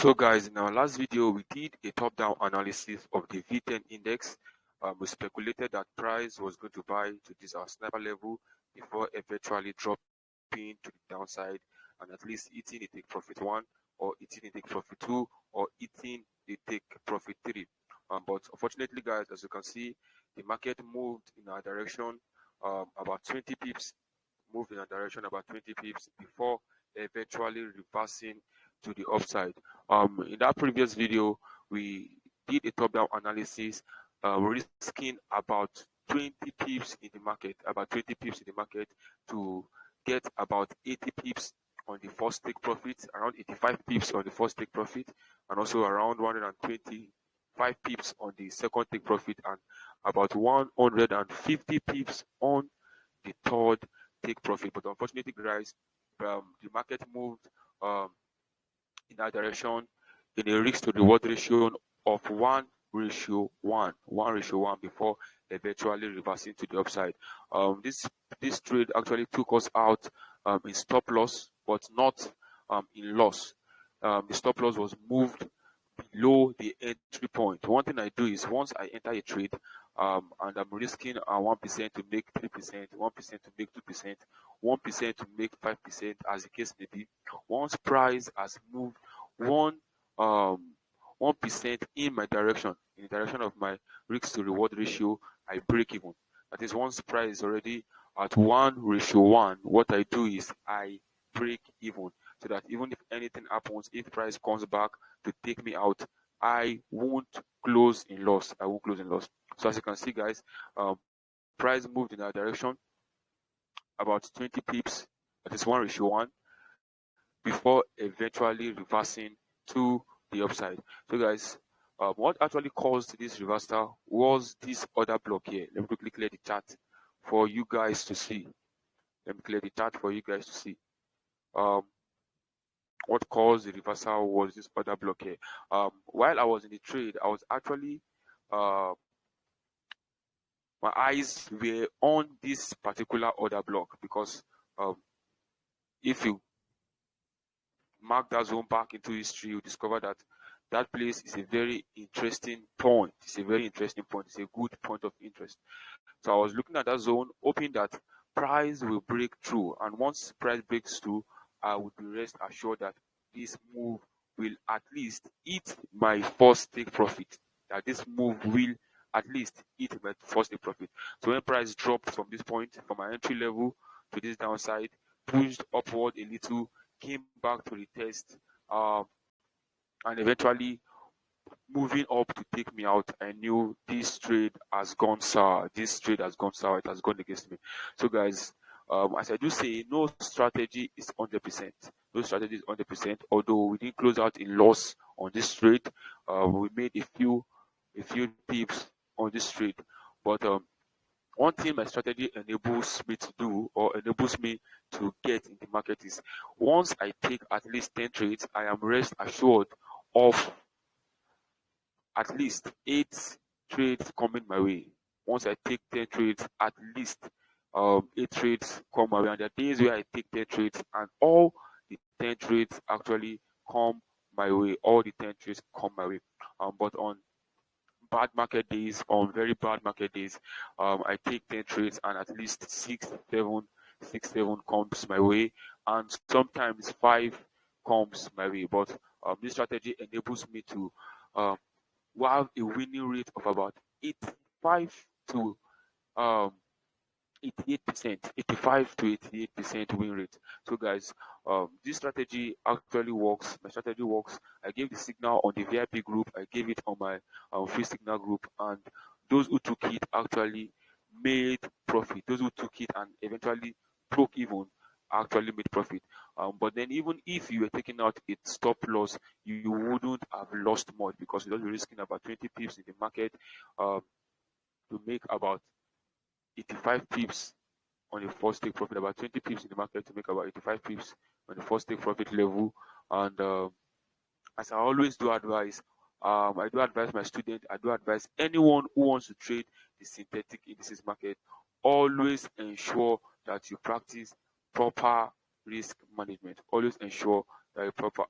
So guys, in our last video, we did a top-down analysis of the V10 index. We speculated that price was going to buy to this sniper level before eventually dropping to the downside and at least eating the take profit 1 or eating the take profit 2 or eating the take profit 3. But unfortunately guys, as you can see, the market moved in our direction about 20 pips, before eventually reversing to the upside. In that previous video, we did a top-down analysis, risking about 20 pips in the market, to get about 80 pips on the first take profit, around 85 pips on the first take profit, and also around 125 pips on the second take profit, and about 150 pips on the third take profit. But unfortunately, guys, the market moved in that direction in a risk to reward ratio of 1:1 before eventually reversing to the upside. This trade actually took us out in stop loss, but not in loss. The stop loss was moved below the entry point. One thing I do is once I enter a trade and I'm risking 1% to make 3%, 1% to make 2%, 1% to make 5%, as the case may be. Once price has moved 1% in my direction, in the direction of my risk to reward ratio, I break even. That is, once price is already at 1:1, what I do is I break even, so that even if anything happens, if price comes back to take me out, I won't close in loss. So as you can see, guys, price moved in that direction about 20 pips, that is 1:1, before eventually reversing to the upside. So guys, what actually caused this reversal was this other block here. Let me quickly clear the chart for you guys to see. What caused the reversal was this other block here. While I was in the trade, I was actually my eyes were on this particular order block, because if you mark that zone back into history, you discover that that place is a very interesting point. It's a good point of interest. So I was looking at that zone, hoping that price will break through, and once price breaks through, I would be rest assured that this move will at least eat my first take profit. So when price dropped from this point, from my entry level to this downside, pushed upward a little, came back to the test, and eventually moving up to take me out, I knew this trade has gone sour. It has gone against me. So guys, as I do say, no strategy is 100%. Although we didn't close out in loss on this trade, we made a few pips on this trade. But one thing my strategy enables me to do, or enables me to get in the market, is once I take at least 10 trades, I am rest assured of at least 8 trades coming my way. Once I take 10 trades, at least 8 trades come my way. And there are days where I take 10 trades and all the 10 trades actually come my way. But on very bad market days, I take 10 trades and at least 6, 7 comes my way, and sometimes 5 comes my way. But this strategy enables me to have a winning rate of about 85 to 88% win rate. So guys, this strategy actually works. My strategy works. I gave the signal on the VIP group, I gave it on my free signal group, and those who took it actually made profit. Those who took it and eventually broke even actually made profit. But then even if you were taking out a stop loss, you wouldn't have lost much, because you're risking about 20 pips in the market to make about 85 pips on the first take profit, about 20 pips in the market to make about 85 pips on the first take profit level. And as I always do advise, I do advise my students, I do advise anyone who wants to trade the synthetic indices market, always ensure that you practice proper risk management. Always ensure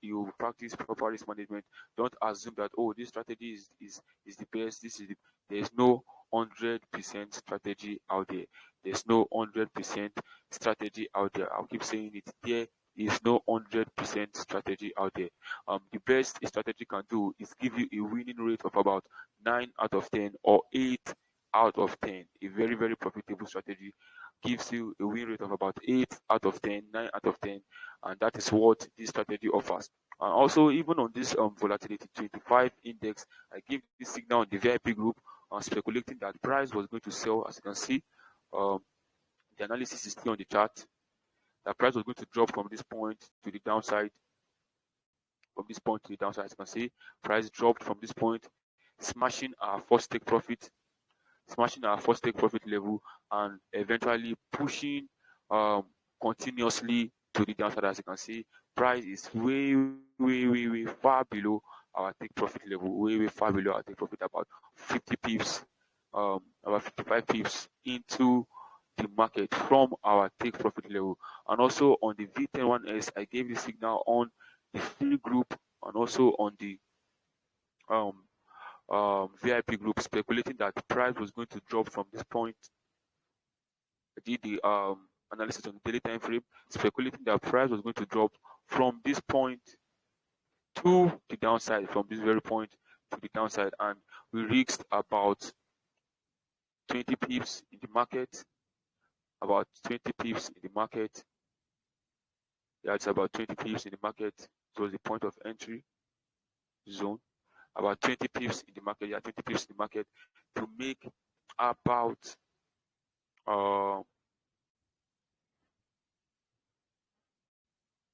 you practice proper risk management. Don't assume that, oh, this strategy is the best. There's no 100% strategy out there. There's no 100% strategy out there. I'll keep saying it. There is no 100% strategy out there. The best a strategy can do is give you a winning rate of about 9 out of 10 or 8 out of 10. A very, very profitable strategy gives you a win rate of about 8 out of 10, 9 out of 10, and that is what this strategy offers. And also, even on this volatility 25 index, I gave this signal on the VIP group, speculating that price was going to sell. As you can see, um, the analysis is still on the chart. The price was going to drop from this point to the downside. From this point to the downside, as you can see, price dropped from this point, smashing our first take profit, level, and eventually pushing continuously to the downside. As you can see, price is way far below our take profit level, way far below our take profit, about 50 pips, about 55 pips into the market from our take profit level. And also on the V10 I gave the signal on the free group and also on the VIP group, speculating that the price was going to drop from this point. I did the analysis on the daily time frame, speculating that price was going to drop from this point to the downside, from this very point to the downside, and we reached about 20 pips in the market. About 20 pips in the market. Yeah, it's about 20 pips in the market. It was the point of entry zone. About 20 pips in the market. Yeah, 20 pips in the market to make about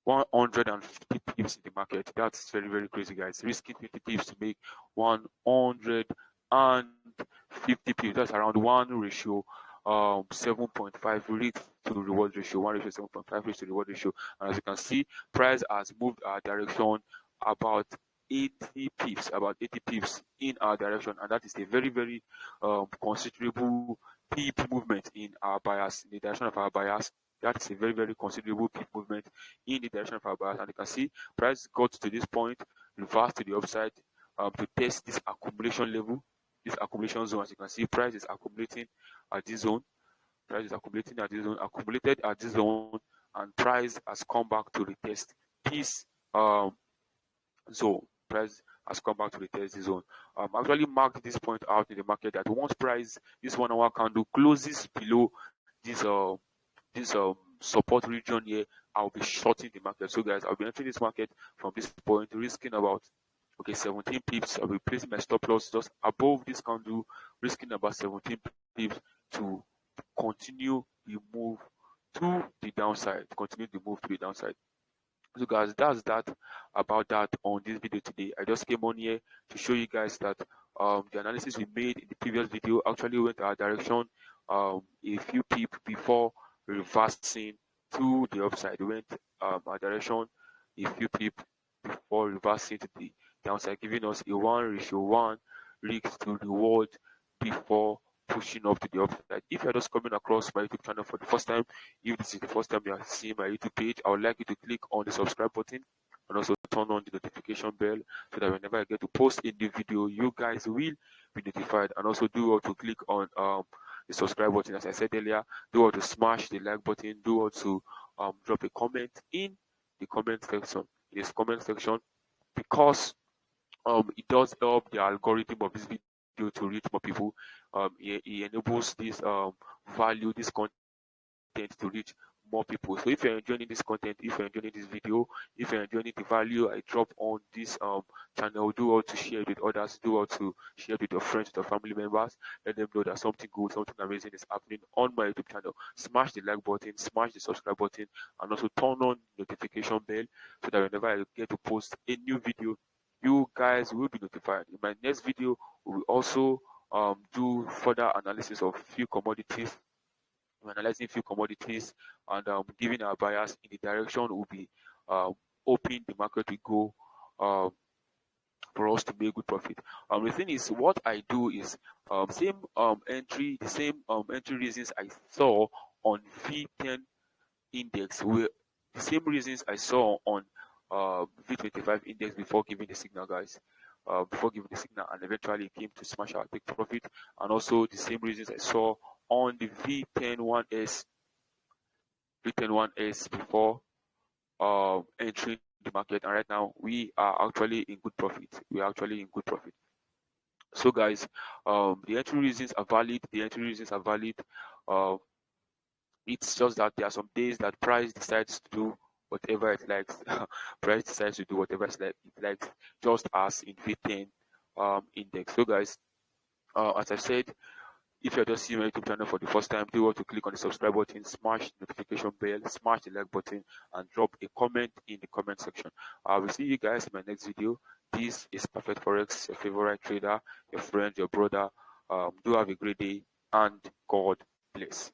150 pips in the market. That's very crazy, guys. Risking 20 pips to make 150 pips. That's around 1 ratio 7.5 risk to reward ratio, 1 ratio 7.5 risk to reward ratio. And as you can see, price has moved our direction about 80 pips, in our direction, and that is a very considerable pip movement in our bias, in the direction of our bias. That is a very considerable pip movement in the direction of our bias. And you can see price got to this point, reversed to the upside to test this accumulation level, this accumulation zone. As you can see, price is accumulating at this zone. Accumulated at this zone, and price has come back to retest this zone. Price has come back to retest this zone. Actually marked this point out in the market that once price, this 1 hour candle closes below this support region here, I'll be shorting the market. So guys, I'll be entering this market from this point, risking about 17 pips. I'll be placing my stop loss just above this candle, risking about 17 pips to continue the move to the downside. So guys, that's that about that on this video today. I just came on here to show you guys that the analysis we made in the previous video actually went our direction a few pips before reversing to the upside. We went our direction a few pips before reversing to the downside, giving us a 1:1 risk to reward before pushing up to the upside. If you're just coming across my YouTube channel for the first time, if this is the first time you are seeing my YouTube page, I would like you to click on the subscribe button and also turn on the notification bell so that whenever I get to post a new video, you guys will be notified. And also do all to click on the subscribe button. As I said earlier, do all to smash the like button, do all to drop a comment in the comment section. Because it does help the algorithm of this video to reach more people. It enables this value, this content to reach more people. So if you're enjoying this content, if you're enjoying this video, if you're enjoying the value I drop on this channel, do all to share it with others, do all to share it with your friends, with your family members. Let them know that something good, something amazing is happening on my YouTube channel. Smash the like button, smash the subscribe button, and also turn on the notification bell so that whenever I get to post a new video, you guys will be notified. In my next video, we will also do further analysis of few commodities. We're analyzing few commodities and giving our buyers in the direction will be hoping the market will go for us to make good profit. The thing is, what I do is the same entry reasons I saw on V10 index, where the same reasons I saw on V25 index before giving the signal, guys. Before giving the signal, and eventually it came to smash our take profit. And also the same reasons I saw on the V10 1S before entering the market. And right now we are actually in good profit. We are actually in good profit. So guys, the entry reasons are valid. The entry reasons are valid. Uh, it's just that there are some days that price decides to do whatever it likes. Price decides to do whatever it likes, just as in V10 index. So guys, as I said, if you're just seeing my YouTube channel for the first time, do want to click on the subscribe button, smash the notification bell, smash the like button, and drop a comment in the comment section. I will see you guys in my next video. This is Perfect Forex, your favorite trader, your friend, your brother. Do have a great day, and God bless.